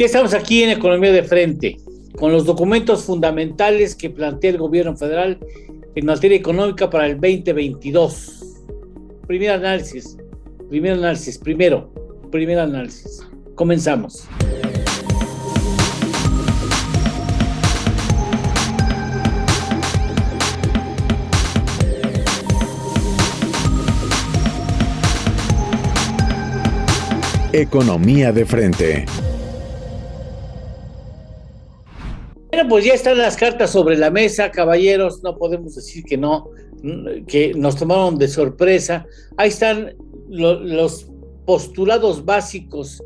Ya estamos aquí en Economía de Frente, con los documentos fundamentales que plantea el gobierno federal en materia económica para el 2022. Primer análisis. Comenzamos. Economía de Frente. Bueno, pues ya están las cartas sobre la mesa, caballeros, no podemos decir que no, que nos tomaron de sorpresa. Ahí están los postulados básicos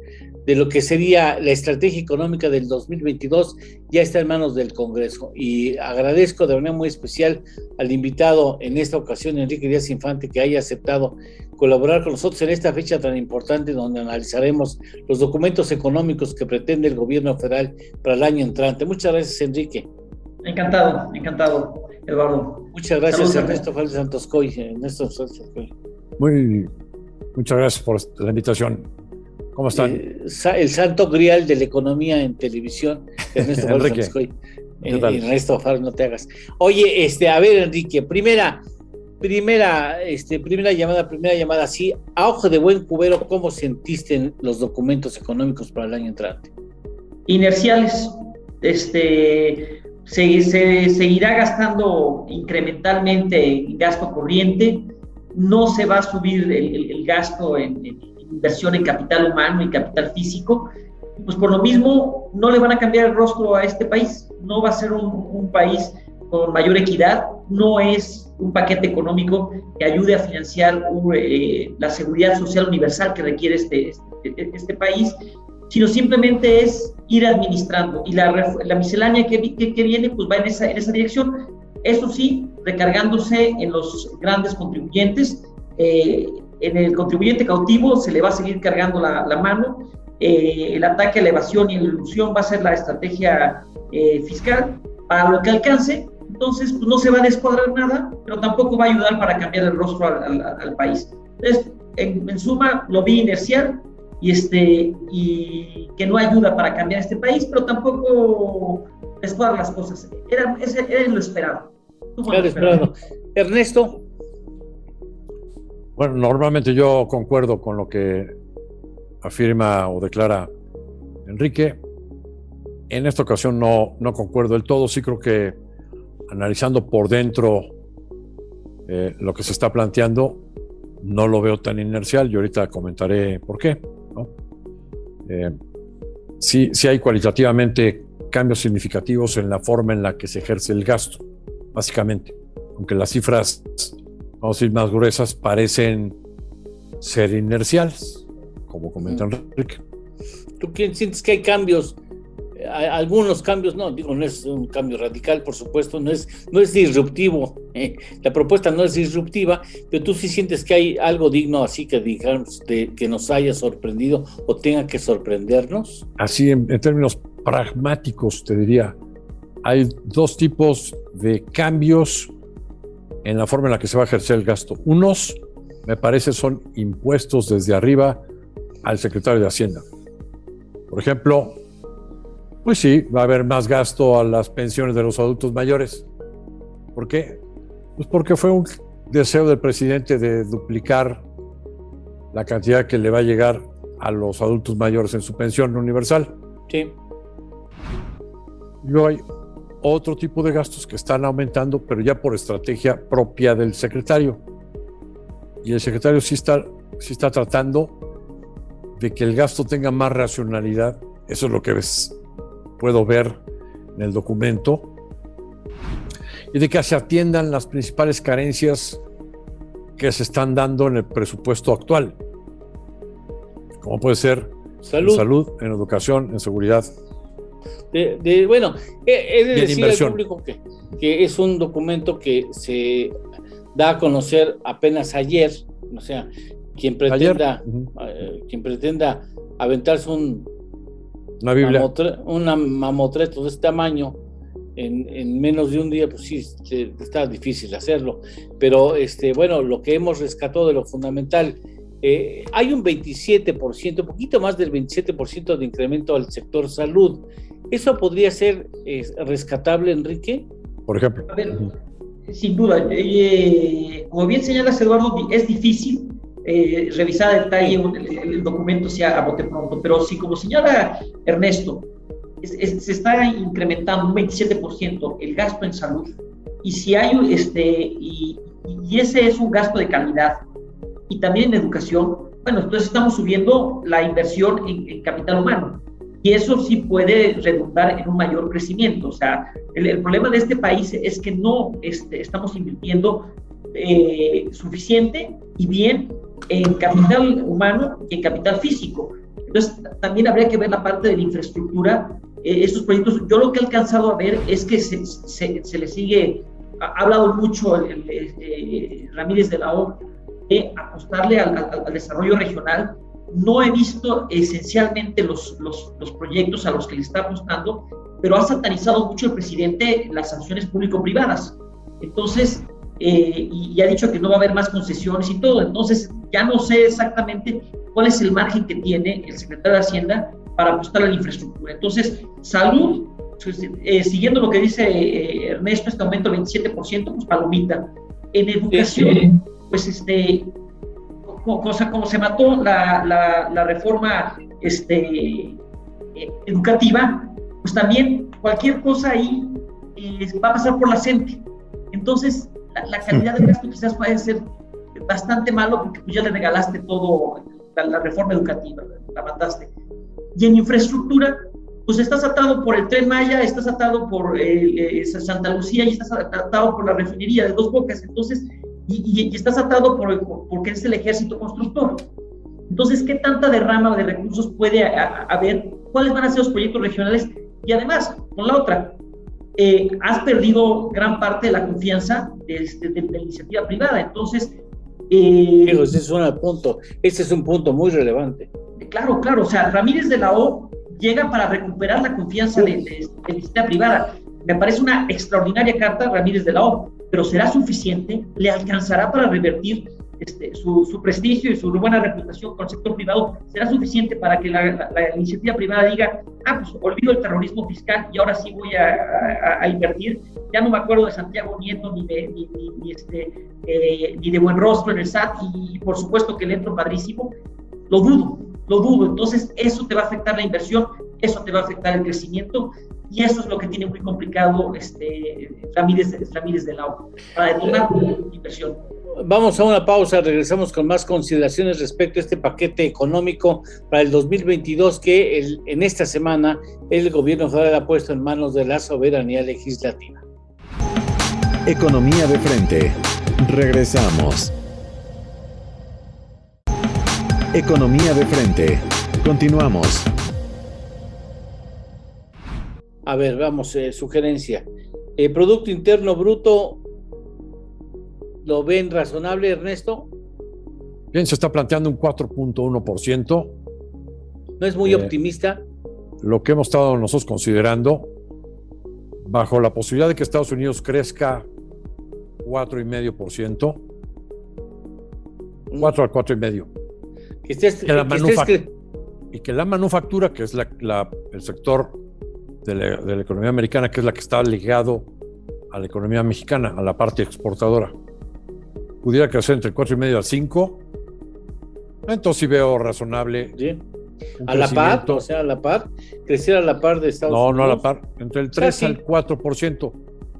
de lo que sería la estrategia económica del 2022, ya está en manos del Congreso. Y agradezco de manera muy especial al invitado en esta ocasión, Enrique Díaz Infante, que haya aceptado colaborar con nosotros en esta fecha tan importante donde analizaremos los documentos económicos que pretende el gobierno federal para el año entrante. Muchas gracias, Enrique. Encantado, Eduardo. Muchas gracias, Saludos, Ernesto Fález Santoscoy. Muchas gracias por la invitación. ¿Cómo están? El santo grial de la economía en televisión, Ernesto Fález Santoscoy. Ernesto Fález, no te hagas. Oye, a ver, Enrique, primera llamada, sí, a ojo de buen cubero, ¿cómo sentiste los documentos económicos para el año entrante? Inerciales. Se seguirá gastando incrementalmente en gasto corriente, no se va a subir el gasto en inversión en capital humano y capital físico, pues por lo mismo no le van a cambiar el rostro a este país, no va a ser un país con mayor equidad, no es un paquete económico que ayude a financiar la seguridad social universal que requiere este país, sino simplemente es ir administrando, y la miscelánea que viene pues va en esa dirección, eso sí, recargándose en los grandes contribuyentes. En el contribuyente cautivo se le va a seguir cargando la mano. El ataque a la evasión y a la ilusión va a ser la estrategia fiscal para lo que alcance. Entonces pues no se va a descuadrar nada, pero tampoco va a ayudar para cambiar el rostro al país. Entonces, en suma, lo vi inercial y que no ayuda para cambiar este país, pero tampoco descuadra las cosas. Era lo esperado. Claro, esperado. Ernesto. Bueno, normalmente yo concuerdo con lo que afirma o declara Enrique. En esta ocasión no concuerdo del todo. Sí creo que analizando por dentro lo que se está planteando, no lo veo tan inercial. Yo ahorita comentaré por qué, ¿no? Sí hay cualitativamente cambios significativos en la forma en la que se ejerce el gasto, básicamente. Aunque las cifras, vamos a ir más gruesas, parecen ser inerciales, como comenta Enrique. ¿Tú sientes que hay cambios? Algunos cambios, no es un cambio radical, por supuesto, no es disruptivo, la propuesta no es disruptiva, pero tú sí sientes que hay algo digno, así que digamos, que nos haya sorprendido o tenga que sorprendernos. Así, en términos pragmáticos, te diría, hay dos tipos de cambios en la forma en la que se va a ejercer el gasto. Unos, me parece, son impuestos desde arriba al secretario de Hacienda. Por ejemplo, pues sí, va a haber más gasto a las pensiones de los adultos mayores. ¿Por qué? Pues porque fue un deseo del presidente de duplicar la cantidad que le va a llegar a los adultos mayores en su pensión universal. Sí. Luego hay otro tipo de gastos que están aumentando, pero ya por estrategia propia del secretario. Y el secretario sí está tratando de que el gasto tenga más racionalidad. Eso es lo que puedo ver en el documento, y de que se atiendan las principales carencias que se están dando en el presupuesto actual, como puede ser en salud, en educación, en seguridad. He de decir al público que es un documento que se da a conocer apenas ayer, o sea, quien pretenda aventarse una mamotreto de este tamaño en menos de un día, pues sí, está difícil hacerlo. Pero lo que hemos rescatado de lo fundamental hay un 27%, un poquito más del 27% de incremento al sector salud. ¿Eso podría ser rescatable, Enrique? Por ejemplo. A ver, sin duda. Como bien señalas, Eduardo, es difícil revisar a detalle el documento sea a bote pronto, pero sí, como señala Ernesto, se está incrementando un 27% el gasto en salud, y si hay y ese es un gasto de calidad, y también en educación, bueno, entonces estamos subiendo la inversión en capital humano, y eso sí puede redundar en un mayor crecimiento. O sea, el problema de este país es que no estamos invirtiendo suficiente y bien en capital humano y en capital físico. Entonces, también habría que ver la parte de la infraestructura. Estos proyectos, yo lo que he alcanzado a ver es que se le sigue, ha hablado mucho Ramírez de la O, de apostarle al desarrollo regional. No he visto esencialmente los proyectos a los que le está apostando, pero ha satanizado mucho el presidente las sanciones público-privadas. Entonces, y ha dicho que no va a haber más concesiones y todo. Entonces, ya no sé exactamente cuál es el margen que tiene el secretario de Hacienda para apostar a la infraestructura. Entonces, salud, siguiendo lo que dice Ernesto, este aumento del 27%, pues palomita. En educación, pues como se mató la reforma educativa, pues también cualquier cosa ahí va a pasar por la CENTE. Entonces, la calidad del gasto quizás puede ser bastante malo, porque pues ya le regalaste todo, la reforma educativa, la mataste. Y en infraestructura, pues estás atado por el Tren Maya, estás atado por Santa Lucía, y estás atado por la refinería de Dos Bocas. Entonces, y estás atado porque es el ejército constructor. Entonces, ¿qué tanta derrama de recursos puede haber? ¿Cuáles van a ser los proyectos regionales? Y además, con la otra, has perdido gran parte de la confianza de la iniciativa privada. Entonces, ese es un punto muy relevante. Claro, o sea, Ramírez de la O llega para recuperar la confianza de la iniciativa privada. Me parece una extraordinaria carta, Ramírez de la O, pero ¿será suficiente? ¿Le alcanzará para revertir su prestigio y su buena reputación con el sector privado? ¿Será suficiente para que la iniciativa privada diga, pues olvido el terrorismo fiscal y ahora sí voy a invertir? Ya no me acuerdo de Santiago Nieto ni de Buenrostro en el SAT, y por supuesto que le entro padrísimo. Lo dudo. Entonces, eso te va a afectar la inversión, eso te va a afectar el crecimiento, y eso es lo que tiene muy complicado Ramírez de la O, para detonar inversión. Vamos a una pausa, regresamos con más consideraciones respecto a este paquete económico para el 2022 que en esta semana el gobierno federal ha puesto en manos de la soberanía legislativa. Economía de frente. Regresamos. Economía de frente. Continuamos. A ver, vamos, sugerencia. Producto Interno Bruto, ¿lo ven razonable, Ernesto? Bien, se está planteando un 4.1%. ¿No es muy optimista? Lo que hemos estado nosotros considerando, bajo la posibilidad de que Estados Unidos crezca 4.5%, 4 al 4.5%. Y que la manufactura, que es el sector de la economía americana, que es la que está ligado a la economía mexicana, a la parte exportadora, pudiera crecer entre el 4.5 al 5, entonces sí veo razonable. ¿Sí? ¿A la par? O sea, a la par, crecer a la par de Estados Unidos. No a la par, entre el 3 al 4%.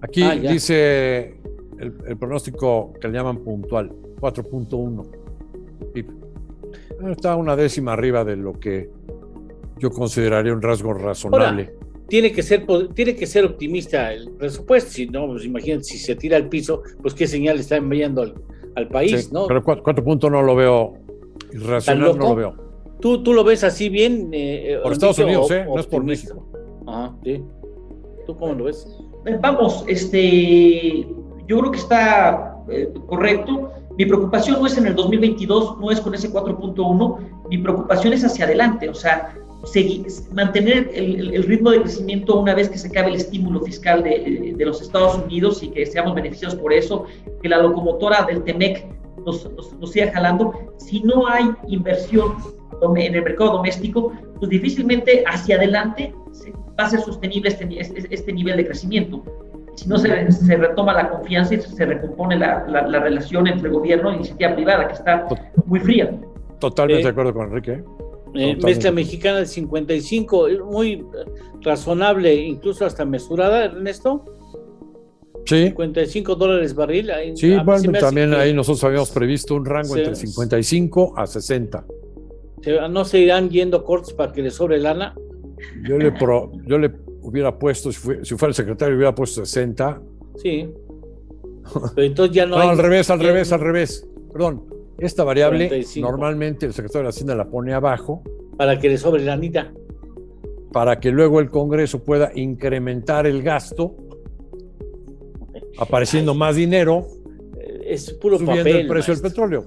Aquí dice el pronóstico que le llaman puntual, 4.1. Está una décima arriba de lo que yo consideraría un rasgo razonable. Ahora, tiene que ser optimista el presupuesto, si no, pues imagínate, si se tira al piso, pues qué señal está enviando al país, sí, ¿no? Pero 4 no lo veo irracional, no lo veo. ¿Tú lo ves así bien? Por Estados Unidos, no es por México. Ajá, sí. ¿Tú cómo lo ves? Vamos, yo creo que está correcto. Mi preocupación no es en el 2022, no es con ese 4.1, mi preocupación es hacia adelante, o sea, mantener el ritmo de crecimiento una vez que se acabe el estímulo fiscal de los Estados Unidos y que seamos beneficiados por eso, que la locomotora del TEMEC nos siga jalando. Si no hay inversión en el mercado doméstico, pues difícilmente hacia adelante va a ser sostenible este nivel de crecimiento. Si no se retoma la confianza y se recompone la relación entre gobierno e iniciativa privada, que está muy fría. Totalmente de acuerdo con Enrique. Mezcla mexicana de 55, muy razonable, incluso hasta mesurada, Ernesto. Sí. $55 barril. Sí, bueno, también ahí nosotros habíamos previsto un rango entre 55 a 60. ¿No se irán yendo cortes para que le sobre lana? Yo le hubiera puesto, si fuera el secretario, hubiera puesto 60. Sí. Pero entonces ya no hay... al revés. Perdón. Esta variable, 45. Normalmente el secretario de Hacienda la pone abajo. Para que le sobre lanita. Para que luego el Congreso pueda incrementar el gasto, apareciendo más dinero. Es puro subiendo papel. El precio del petróleo.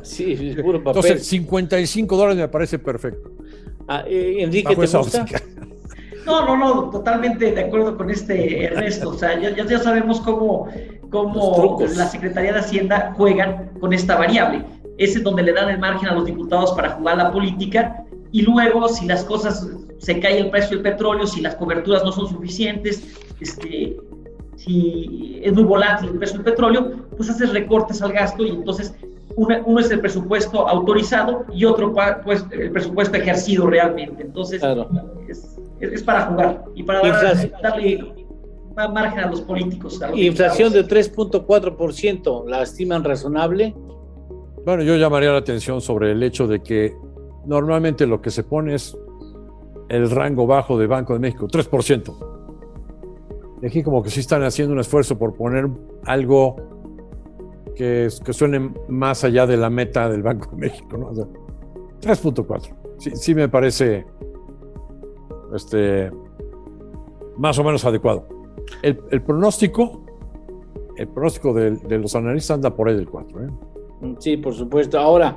Sí, es puro papel. Entonces, $55 me parece perfecto. Enrique, ¿te gusta? No, totalmente de acuerdo con Ernesto. O sea, ya sabemos cómo la Secretaría de Hacienda juegan con esta variable. Ese es donde le dan el margen a los diputados para jugar la política, y luego, si las cosas, se cae el precio del petróleo, si las coberturas no son suficientes, si es muy volátil el precio del petróleo, pues haces recortes al gasto, y entonces uno es el presupuesto autorizado y otro pues el presupuesto ejercido realmente. Entonces, claro, es para jugar y para darle margen a los políticos. Inflación de 3.4%, ¿la estiman razonable? Bueno, yo llamaría la atención sobre el hecho de que normalmente lo que se pone es el rango bajo de Banco de México, 3%. Y aquí como que sí están haciendo un esfuerzo por poner algo que suene más allá de la meta del Banco de México, ¿no? O sea, 3.4. Sí me parece más o menos adecuado. El pronóstico de los analistas anda por ahí del 4, ¿eh? Sí, por supuesto. Ahora,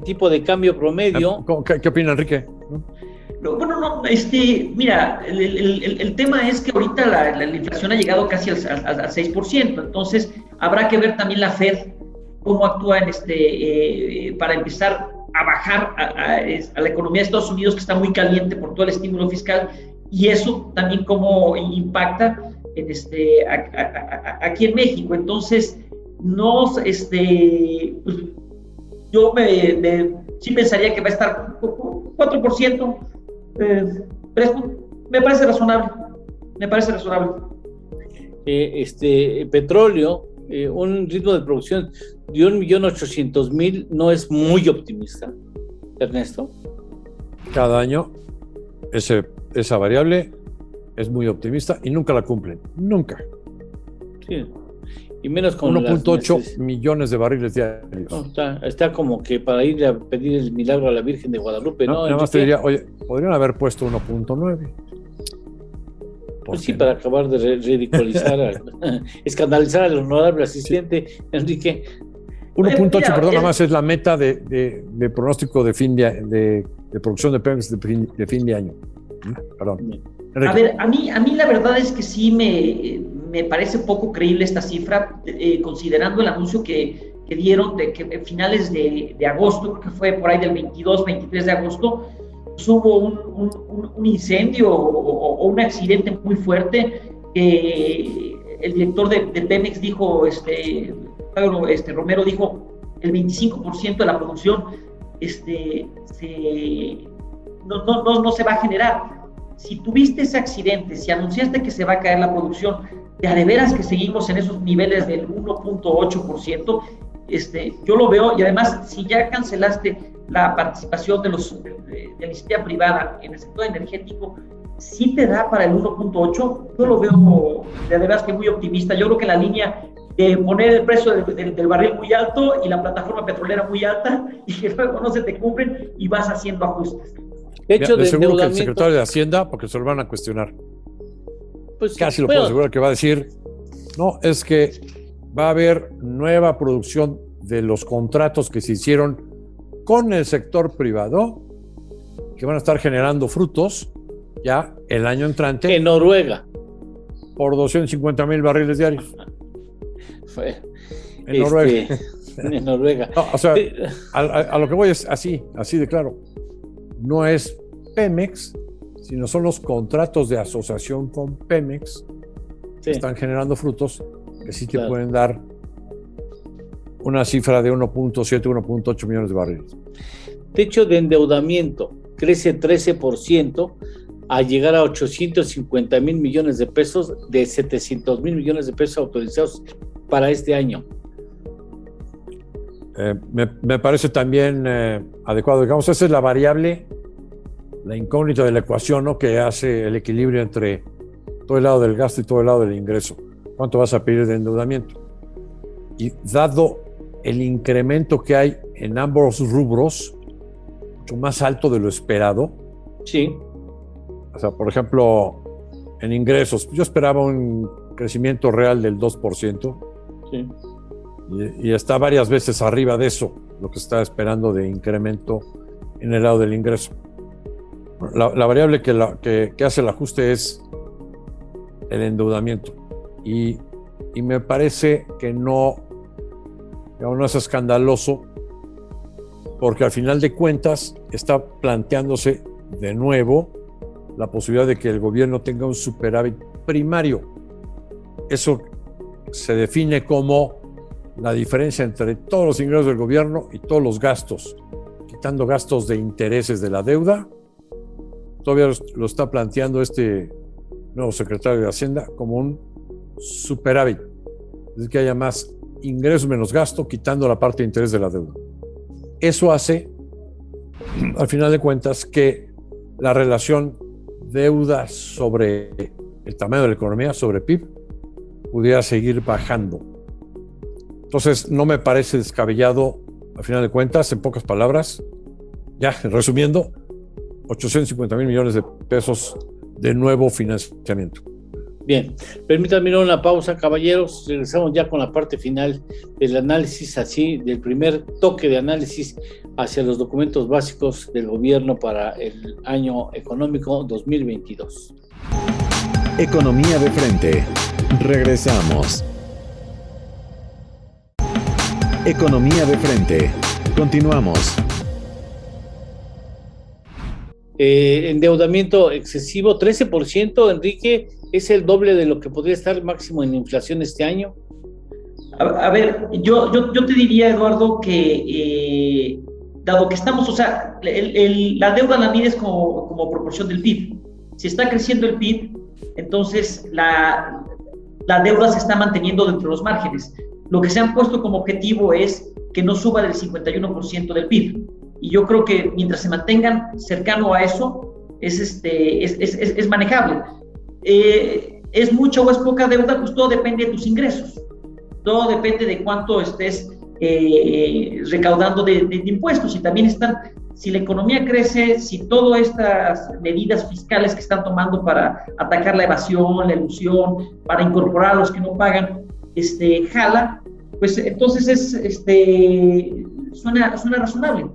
tipo de cambio promedio. ¿Qué opina Enrique? Mira, el tema es que ahorita la inflación ha llegado casi al 6%, entonces habrá que ver también la Fed cómo actúa para empezar a bajar a la economía de Estados Unidos, que está muy caliente por todo el estímulo fiscal, y eso también cómo impacta aquí en México. Entonces, pues, yo sí pensaría que va a estar 4%, 3%, me parece razonable. Petróleo, un ritmo de producción de 1.800.000 no es muy optimista, Ernesto. Cada año esa variable es muy optimista y nunca la cumplen, nunca. Sí. Y menos con 1.8 millones de barriles diarios. No, está como que para ir a pedir el milagro a la Virgen de Guadalupe, ¿no? Nada más te diría, oye, podrían haber puesto 1.9. Pues sí, para acabar de ridiculizar, escandalizar al honorable asistente, sí. Enrique. 1.8, perdón, nada más es la meta de pronóstico de producción de Pemex de fin de año. Perdón. Enrique. A ver, a mí la verdad es que sí me parece poco creíble esta cifra, considerando el anuncio que dieron de que a finales de agosto, creo que fue por ahí del 22, 23 de agosto, hubo un incendio o un accidente muy fuerte. El director de Pemex dijo, Romero dijo, el 25% de la producción no se va a generar. Si tuviste ese accidente, si anunciaste que se va a caer la producción, de veras que seguimos en esos niveles del 1.8%, yo lo veo, y además, si ya cancelaste la participación de la iniciativa privada en el sector energético, ¿sí te da para el 1.8? Yo lo veo de veras que muy optimista. Yo creo que la línea de poner el precio del barril muy alto y la plataforma petrolera muy alta, y que luego no se te cumplen y vas haciendo ajustes. De hecho, de seguro que el secretario de Hacienda, porque se lo van a cuestionar, pues, casi lo puedo asegurar que va a decir, no, es que va a haber nueva producción de los contratos que se hicieron con el sector privado, que van a estar generando frutos ya el año entrante. En Noruega. Por 250,000 barriles diarios. En Noruega. en Noruega. No, o sea, a lo que voy es así de claro. No es Pemex, sino son los contratos de asociación con Pemex que están generando frutos que sí te pueden dar una cifra de 1.7, 1.8 millones de barriles. Techo de endeudamiento crece 13% a llegar a 850 mil millones de pesos de 700 mil millones de pesos autorizados para este año. Me parece también adecuado. Digamos, esa es la variable, la incógnita de la ecuación, ¿no?, que hace el equilibrio entre todo el lado del gasto y todo el lado del ingreso. ¿Cuánto vas a pedir de endeudamiento? Y dado el incremento que hay en ambos rubros, mucho más alto de lo esperado. Sí. O sea, por ejemplo, en ingresos, yo esperaba un crecimiento real del 2%. Sí. Y está varias veces arriba de eso, lo que está esperando de incremento en el lado del ingreso. La variable que hace el ajuste es el endeudamiento. Y me parece que no es escandaloso, porque al final de cuentas está planteándose de nuevo la posibilidad de que el gobierno tenga un superávit primario. Eso se define como la diferencia entre todos los ingresos del gobierno y todos los gastos, quitando gastos de intereses de la deuda. Todavía lo está planteando este nuevo secretario de Hacienda como un superávit, es decir, que haya más ingresos menos gasto, quitando la parte de interés de la deuda. Eso hace, al final de cuentas, que la relación deuda sobre el tamaño de la economía, sobre PIB, pudiera seguir bajando. Entonces, no me parece descabellado, al final de cuentas, en pocas palabras, ya resumiendo, 850 mil millones de pesos de nuevo financiamiento. Bien, permítanme ir a una pausa, caballeros. Regresamos ya con la parte final del análisis, así, del primer toque de análisis hacia los documentos básicos del gobierno para el año económico 2022. Economía de frente. Regresamos. Economía de frente. Continuamos. Endeudamiento excesivo, 13%, Enrique, es el doble de lo que podría estar máximo en inflación este año. A ver, yo te diría, Eduardo, que dado que estamos, o sea, la deuda la mides como proporción del PIB. Si está creciendo el PIB, entonces la deuda se está manteniendo dentro de los márgenes. Lo que se han puesto como objetivo es que no suba del 51% del PIB. Y yo creo que mientras se mantengan cercano a eso, es manejable. ¿Es mucha o es poca deuda? Pues todo depende de tus ingresos. Todo depende de cuánto estés recaudando de impuestos. Y también si la economía crece, si todas estas medidas fiscales que están tomando para atacar la evasión, la elusión, para incorporar a los que no pagan, jala, pues entonces suena razonable.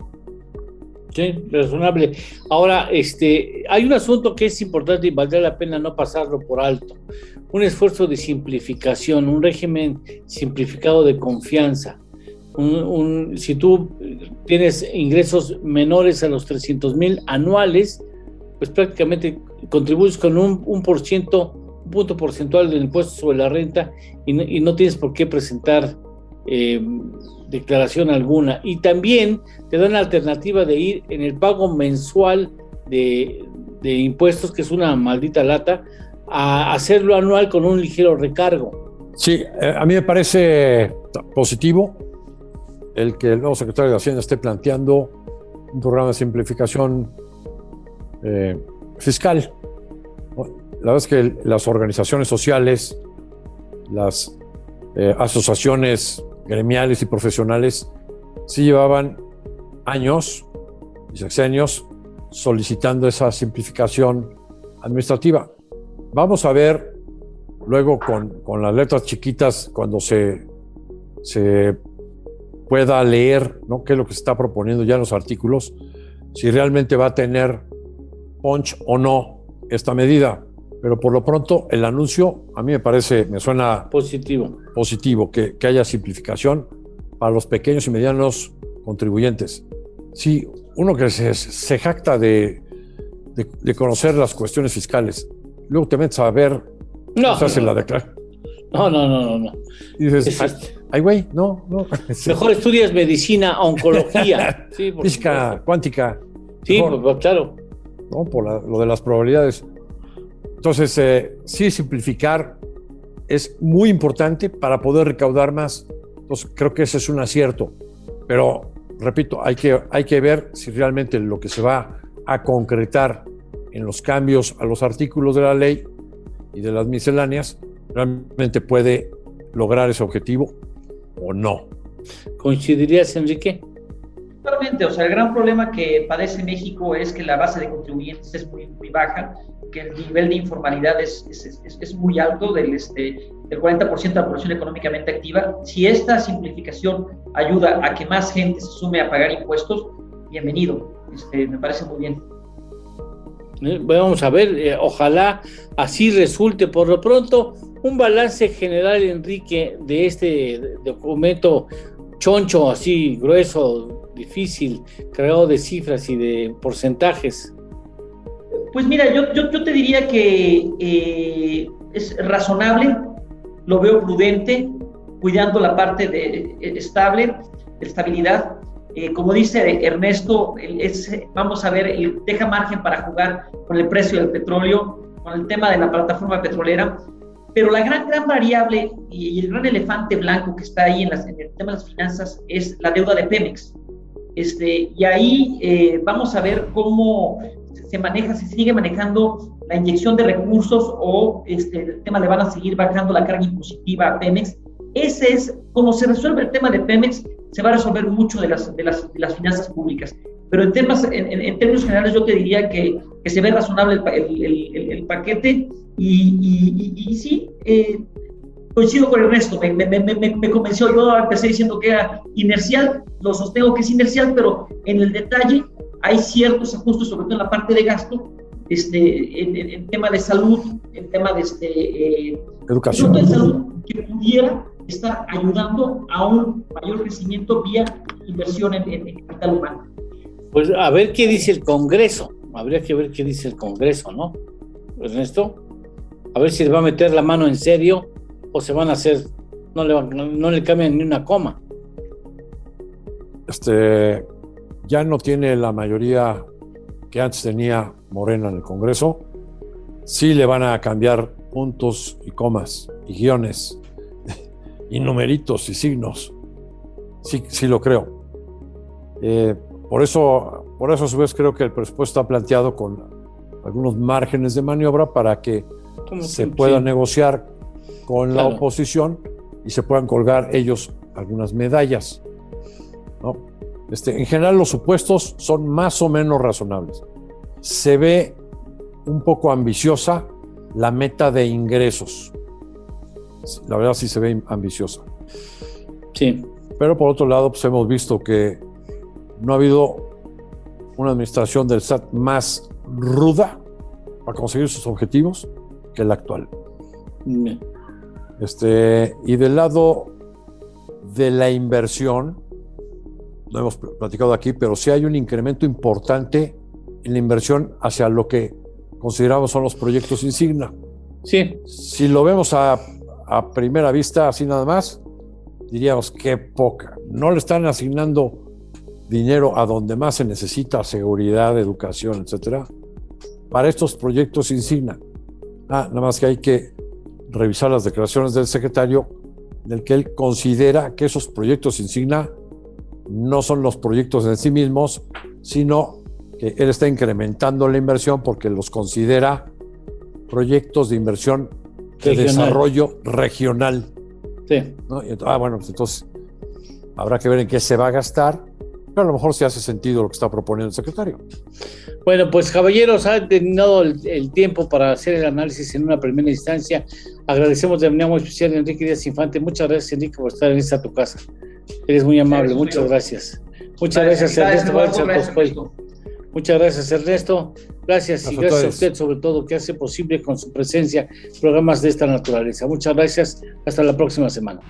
Sí, razonable. Ahora, hay un asunto que es importante y valdría la pena no pasarlo por alto. Un esfuerzo de simplificación, un régimen simplificado de confianza. Si tú tienes ingresos menores a los 300,000 anuales, pues prácticamente contribuyes con un punto porcentual del impuesto sobre la renta y no tienes por qué presentar declaración alguna. Y también te dan la alternativa de ir en el pago mensual de impuestos, que es una maldita lata, a hacerlo anual con un ligero recargo. Sí, a mí me parece positivo el que el nuevo secretario de Hacienda esté planteando un programa de simplificación fiscal. La verdad es que las organizaciones sociales, las asociaciones gremiales y profesionales sí llevaban años y sexenios solicitando esa simplificación administrativa. Vamos a ver luego con las letras chiquitas, cuando se pueda leer, ¿no?, qué es lo que se está proponiendo ya en los artículos, si realmente va a tener punch o no esta medida. Pero por lo pronto el anuncio a mí me suena positivo que haya simplificación. para los pequeños y medianos contribuyentes. Sí, uno que se jacta de conocer las cuestiones fiscales, luego te metes a ver cómo se hace la declaración. No. Y dices, ay, güey, no. Mejor estudias medicina, oncología. Sí, física cuántica. Sí, pues, claro. ¿No? Por lo de las probabilidades. Entonces, sí, simplificar es muy importante para poder recaudar más. Entonces, creo que ese es un acierto. Pero, repito, hay que ver si realmente lo que se va a concretar en los cambios a los artículos de la ley y de las misceláneas realmente puede lograr ese objetivo o no. ¿Coincidirías, Enrique? Totalmente, o sea, el gran problema que padece México es que la base de contribuyentes es muy, muy baja, que el nivel de informalidad es muy alto, del 40% de la población económicamente activa. Si esta simplificación ayuda a que más gente se sume a pagar impuestos, bienvenido, me parece muy bien. Vamos a ver, ojalá así resulte. Por lo pronto, un balance general, Enrique, de este documento choncho, así grueso, difícil, cargado de cifras y de porcentajes. Pues mira, yo te diría que es razonable, lo veo prudente, cuidando la parte de estabilidad. Como dice Ernesto, vamos a ver, deja margen para jugar con el precio del petróleo, con el tema de la plataforma petrolera, pero la gran variable y el gran elefante blanco que está ahí en el tema de las finanzas es la deuda de Pemex. Y ahí vamos a ver cómo se maneja, si sigue manejando la inyección de recursos o el tema le van a seguir bajando la carga impositiva a Pemex. Ese es, como se resuelve el tema de Pemex, se va a resolver mucho de las finanzas públicas. Pero en términos generales yo te diría que se ve razonable el paquete y sí, coincido con Ernesto, me convenció. Yo empecé diciendo que era inercial, lo sostengo que es inercial, pero en el detalle hay ciertos ajustes, sobre todo en la parte de gasto, en tema de salud, en tema de educación, de salud, que pudiera estar ayudando a un mayor crecimiento vía inversión en capital humano. Pues a ver qué dice el Congreso, habría que ver qué dice el Congreso, ¿no, Ernesto? A ver si le va a meter la mano en serio o se van a hacer, no le cambian ni una coma. Ya no tiene la mayoría que antes tenía Morena en el Congreso. Sí le van a cambiar puntos y comas y guiones y numeritos y signos. Sí lo creo. Por eso a su vez creo que el presupuesto está planteado con algunos márgenes de maniobra para que se pueda negociar con la oposición y se puedan colgar ellos algunas medallas, ¿no? En general los supuestos son más o menos razonables. Se ve un poco ambiciosa la meta de ingresos. La verdad sí se ve ambiciosa. Sí. Pero por otro lado, pues hemos visto que no ha habido una administración del SAT más ruda para conseguir sus objetivos que la actual. Y del lado de la inversión, no hemos platicado aquí, pero sí hay un incremento importante en la inversión hacia lo que consideramos son los proyectos insignia. Sí. Si lo vemos a primera vista, así nada más, diríamos que poca. No le están asignando dinero a donde más se necesita, seguridad, educación, etcétera, para estos proyectos insignia. Nada más que hay que revisar las declaraciones del secretario, del que él considera que esos proyectos insignia no son los proyectos en sí mismos, sino que él está incrementando la inversión porque los considera proyectos de inversión de desarrollo regional. Sí. ¿No? Bueno, pues entonces habrá que ver en qué se va a gastar, pero a lo mejor sí hace sentido lo que está proponiendo el secretario. Bueno, pues caballeros, ha terminado el tiempo para hacer el análisis en una primera instancia. Agradecemos de manera muy especial a Enrique Díaz Infante. Muchas gracias, Enrique, por estar en esta tu casa. Eres muy amable, muchas gracias. Muchas gracias, Ernesto. Muchas gracias, Ernesto. Gracias y gracias a usted, sobre todo, que hace posible con su presencia programas de esta naturaleza. Muchas gracias. Hasta la próxima semana.